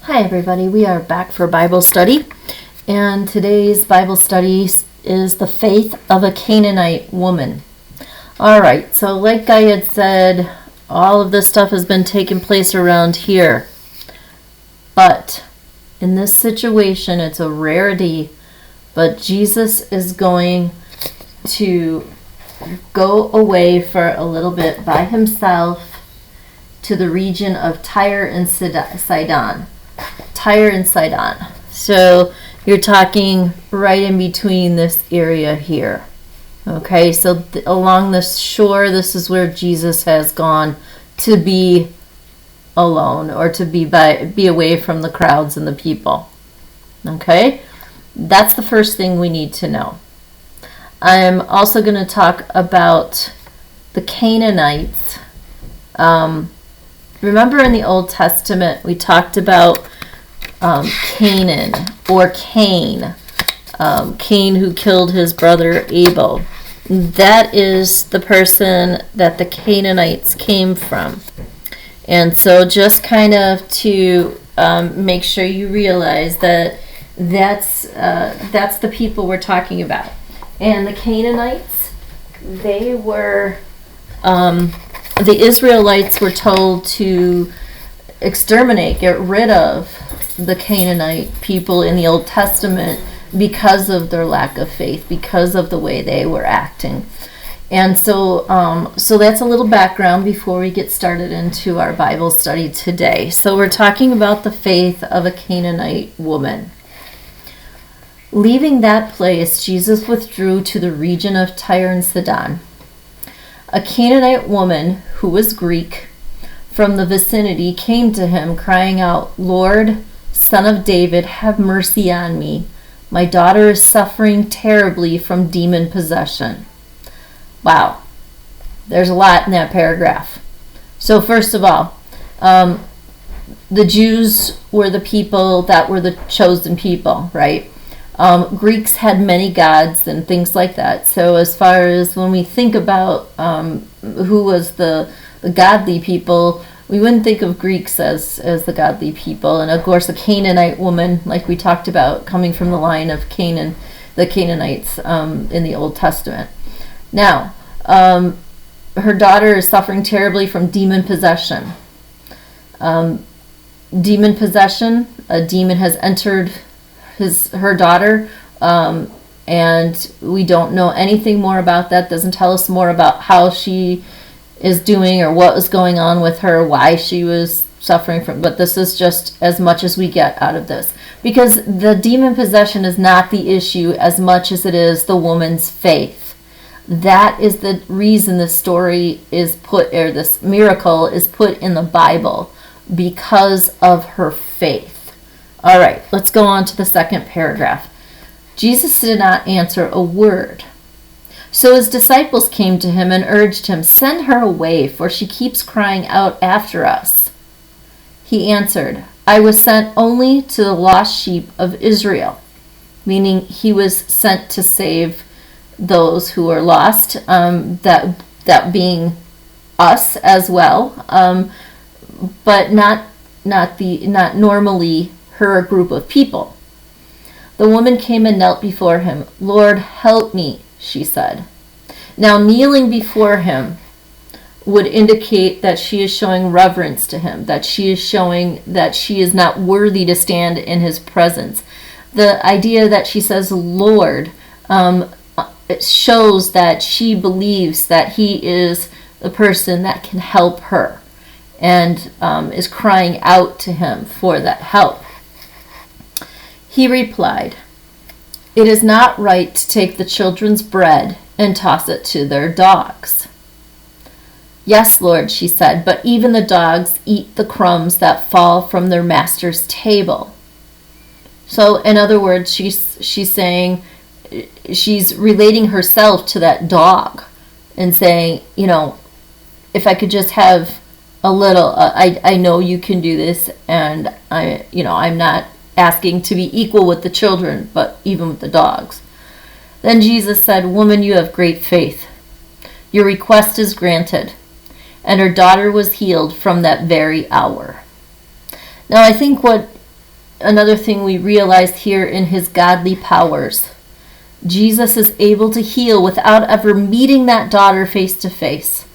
Hi everybody, we are back for Bible study, and today's Bible study is the faith of a Canaanite woman. Alright, so like I had said, all of this stuff has been taking place around here, but in this situation it's a rarity, but Jesus is going to go away for a little bit by himself to the region of Tyre and Sidon. Tyre and Sidon. So you're talking right in between this area here. Okay, so along the shore, this is where Jesus has gone to be alone, or to be away from the crowds and the people. Okay, that's the first thing we need to know. I'm also going to talk about the Canaanites. Remember in the Old Testament we talked about Canaan, or Cain. Cain, who killed his brother Abel. That is the person that the Canaanites came from. And so just kind of to make sure you realize that that's the people we're talking about. And the Canaanites, they were, the Israelites were told to exterminate, get rid of the Canaanite people in the Old Testament because of their lack of faith, because of the way they were acting. And so that's a little background before we get started into our Bible study today. So we're talking about the faith of a Canaanite woman. Leaving that place, Jesus withdrew to the region of Tyre and Sidon. A Canaanite woman, who was Greek, from the vicinity came to him, crying out, "Lord, Son of David, have mercy on me. My daughter is suffering terribly from demon possession." Wow, there's a lot in that paragraph. So first of all, the Jews were the people that were the chosen people, right? Greeks had many gods and things like that. So as far as when we think about who was the godly people, we wouldn't think of Greeks as the godly people. And of course, a Canaanite woman, like we talked about, coming from the line of Canaan, the Canaanites in the Old Testament. Now, her daughter is suffering terribly from demon possession. Demon possession, a demon has entered her daughter, and we don't know anything more about that. Doesn't tell us more about how she is doing or what was going on with her, why she was suffering from, but this is just as much as we get out of this, because the demon possession is not the issue as much as it is the woman's faith. That is the reason this story is put, or this miracle is put in the Bible, because of her faith. All right, let's go on to the second paragraph. Jesus did not answer a word. So his disciples came to him and urged him, "Send her away, for she keeps crying out after us." He answered, "I was sent only to the lost sheep of Israel," meaning he was sent to save those who are lost, that being us as well, but not normally her group of people. The woman came and knelt before him. "Lord, help me," she said. Now, kneeling before him would indicate that she is showing reverence to him, that she is showing that she is not worthy to stand in his presence. The idea that she says, "Lord," it shows that she believes that he is the person that can help her, and is crying out to him for that help. He replied, "It is not right to take the children's bread and toss it to their dogs." "Yes, Lord," she said, "but even the dogs eat the crumbs that fall from their master's table." So in other words, she's saying, she's relating herself to that dog and saying, if I could just have a little, I know you can do this, and I'm not asking to be equal with the children, but even with the dogs. Then Jesus said, "Woman, you have great faith. Your request is granted." And her daughter was healed from that very hour. Now, I think what another thing we realized here in his godly powers. Jesus is able to heal without ever meeting that daughter face to face.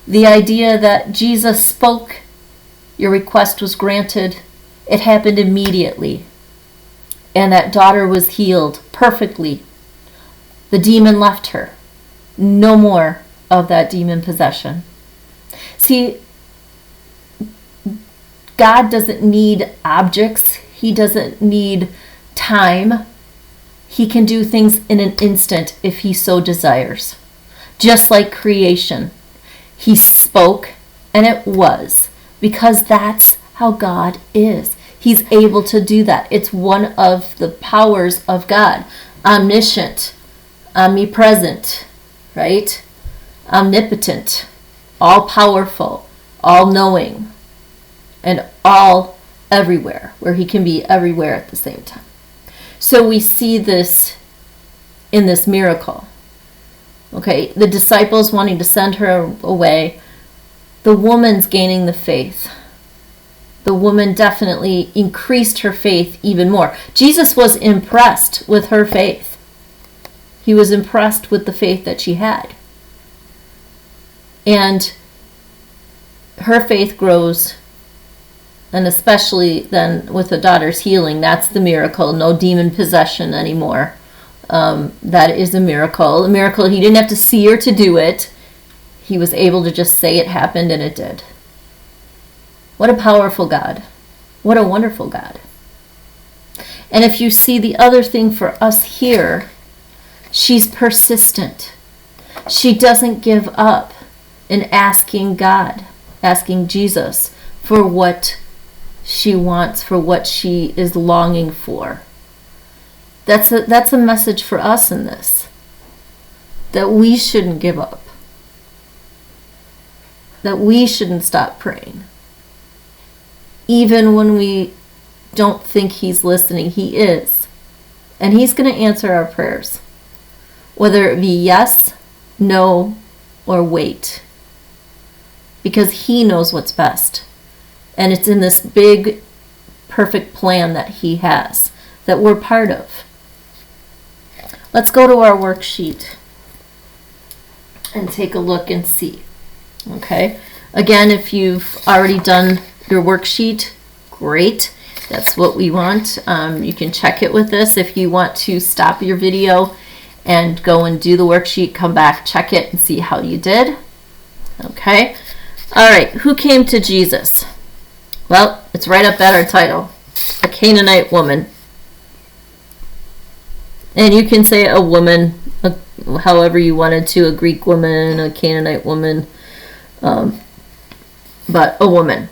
The idea that Jesus spoke, your request was granted, it happened immediately. And that daughter was healed perfectly. The demon left her. No more of that demon possession. See, God doesn't need objects. He doesn't need time. He can do things in an instant if he so desires. Just like creation. He spoke and it was. Because that's how God is. He's able to do that. It's one of the powers of God. Omniscient, omnipresent, right? Omnipotent, all-powerful, all-knowing, and all everywhere, where he can be everywhere at the same time. So we see this in this miracle. Okay, the disciples wanting to send her away, the woman's gaining the faith. The woman definitely increased her faith even more. Jesus was impressed with her faith. He was impressed with the faith that she had. And her faith grows, and especially then with the daughter's healing, that's the miracle. No demon possession anymore. That is a miracle. A miracle, he didn't have to see her to do it. He was able to just say it happened, and it did. What a powerful God. What a wonderful God. And if you see the other thing for us here, she's persistent. She doesn't give up in asking God, asking Jesus for what she wants, for what she is longing for. That's a message for us in this. That we shouldn't give up. That we shouldn't stop praying. Even when we don't think he's listening, he is. And he's going to answer our prayers. Whether it be yes, no, or wait. Because he knows what's best. And it's in this big, perfect plan that he has, that we're part of. Let's go to our worksheet and take a look and see. Okay? Again, if you've already done your worksheet, great. That's what we want. You can check it with this. If you want to stop your video and go and do the worksheet, come back, check it, and see how you did. Okay. All right. Who came to Jesus? Well, it's right up at our title. A Canaanite woman. And you can say a woman, however you wanted to, a Greek woman, a Canaanite woman, but a woman.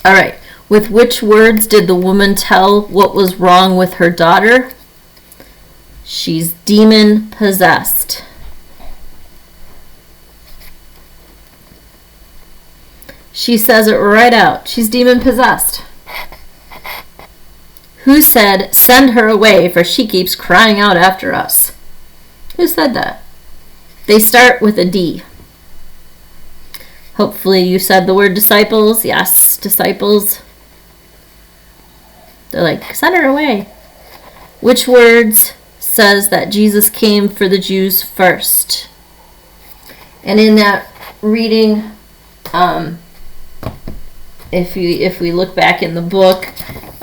All right. With which words did the woman tell what was wrong with her daughter? She's demon possessed. She says it right out. She's demon possessed. Who said, "Send her away, for she keeps crying out after us"? Who said that? They start with a D. Hopefully you said the word disciples. Yes, disciples. They're like, send her away. Which words says that Jesus came for the Jews first? And in that reading, if we look back in the book,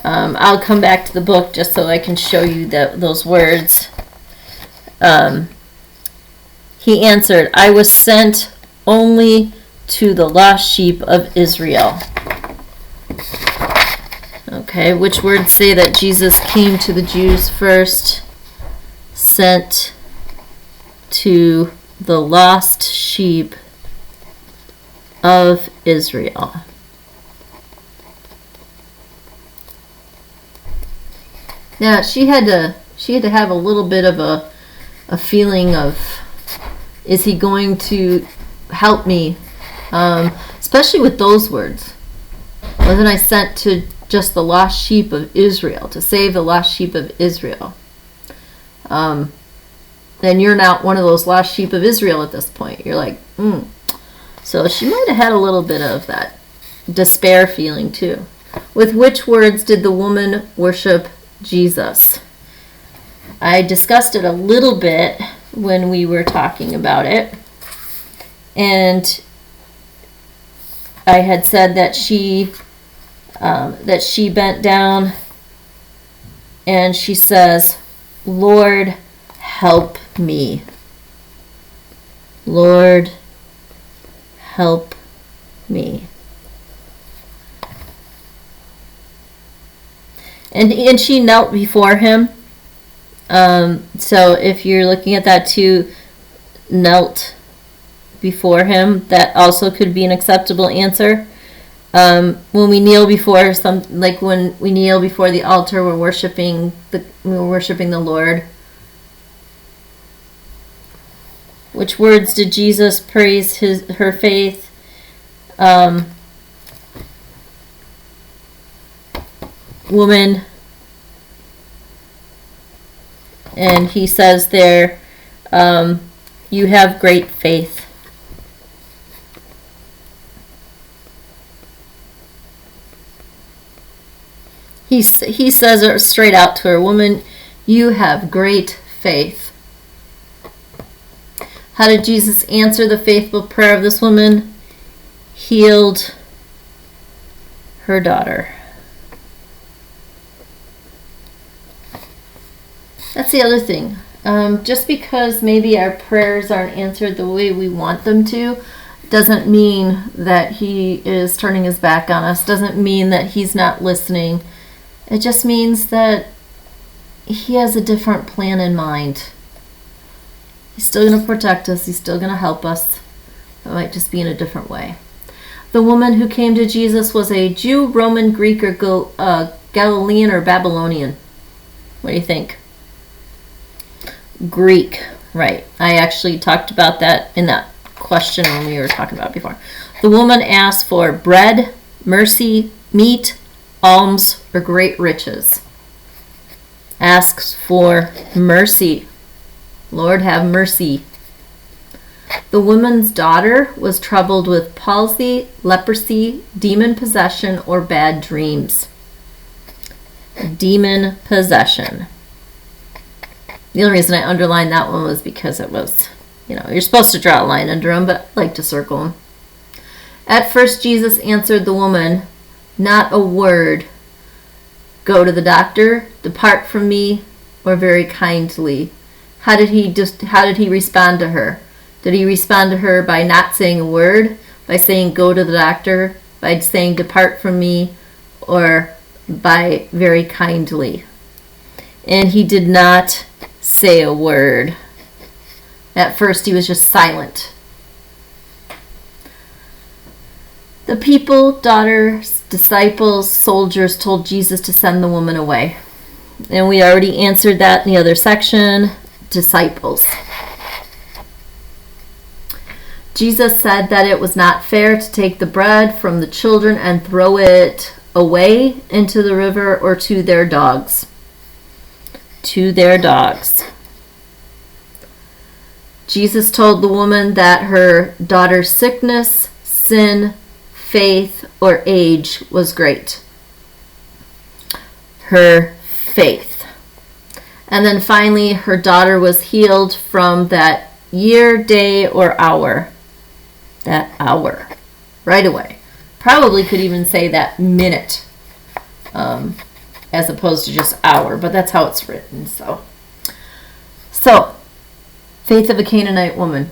I'll come back to the book just so I can show you those words. He answered, "I was sent only to the lost sheep of Israel." Okay, which words say that Jesus came to the Jews first? Sent to the lost sheep of Israel. Now, she had to have a little bit of a feeling of, is he going to help me? Especially with those words. Wasn't I sent to just the lost sheep of Israel, to save the lost sheep of Israel? Then you're not one of those lost sheep of Israel at this point. You're like, So she might have had a little bit of that despair feeling too. With which words did the woman worship Jesus? I discussed it a little bit when we were talking about it. And I had said that she bent down and she says, "Lord, help me. Lord, help me." And she knelt before him. So if you're looking at that too, knelt before him, that also could be an acceptable answer. When we kneel before when we kneel before the altar, we're worshiping the Lord. Which words did Jesus praise her faith? Woman. And he says there, you have great faith. He says it straight out to her, "Woman, you have great faith." How did Jesus answer the faithful prayer of this woman? Healed her daughter. That's the other thing. Just because maybe our prayers aren't answered the way we want them to, doesn't mean that he is turning his back on us, doesn't mean that he's not listening. It just means that he has a different plan in mind. He's still going to protect us. He's still going to help us. It might just be in a different way. The woman who came to Jesus was a Jew, Roman, Greek, or Galilean, or Babylonian. What do you think? Greek, right. I actually talked about that in that question when we were talking about it before. The woman asked for bread, mercy, meat, alms, or great riches. Asks for mercy. Lord, have mercy. The woman's daughter was troubled with palsy, leprosy, demon possession, or bad dreams. Demon possession. The only reason I underlined that one was because it was, you're supposed to draw a line under them, but I like to circle them. At first, Jesus answered the woman, "Not a word. Go to the doctor, depart from me," or very kindly. How did he respond to her? Did he respond to her by not saying a word, by saying go to the doctor, by saying depart from me, or by very kindly? And he did not say a word. At first he was just silent. The people, daughters, disciples, soldiers told Jesus to send the woman away. And we already answered that in the other section. Disciples. Jesus said that it was not fair to take the bread from the children and throw it away into the river or to their dogs. To their dogs. Jesus told the woman that her daughter's sickness, sin, faith, or age was great. Her faith. And then finally, her daughter was healed from that year, day, or hour. That hour. Right away. Probably could even say that minute. As opposed to just hour. But that's how it's written. So, faith of a Canaanite woman.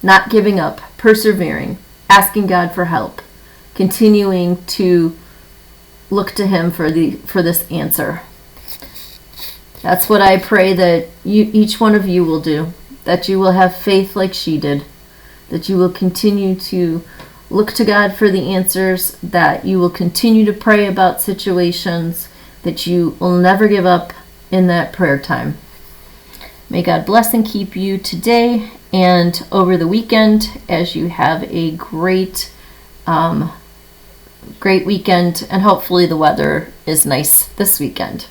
Not giving up. Persevering. Asking God for help. Continuing to look to him for this answer. That's what I pray that each one of you will do. That you will have faith like she did. That you will continue to look to God for the answers. That you will continue to pray about situations. That you will never give up in that prayer time. May God bless and keep you today and over the weekend as you have a great weekend. And hopefully the weather is nice this weekend.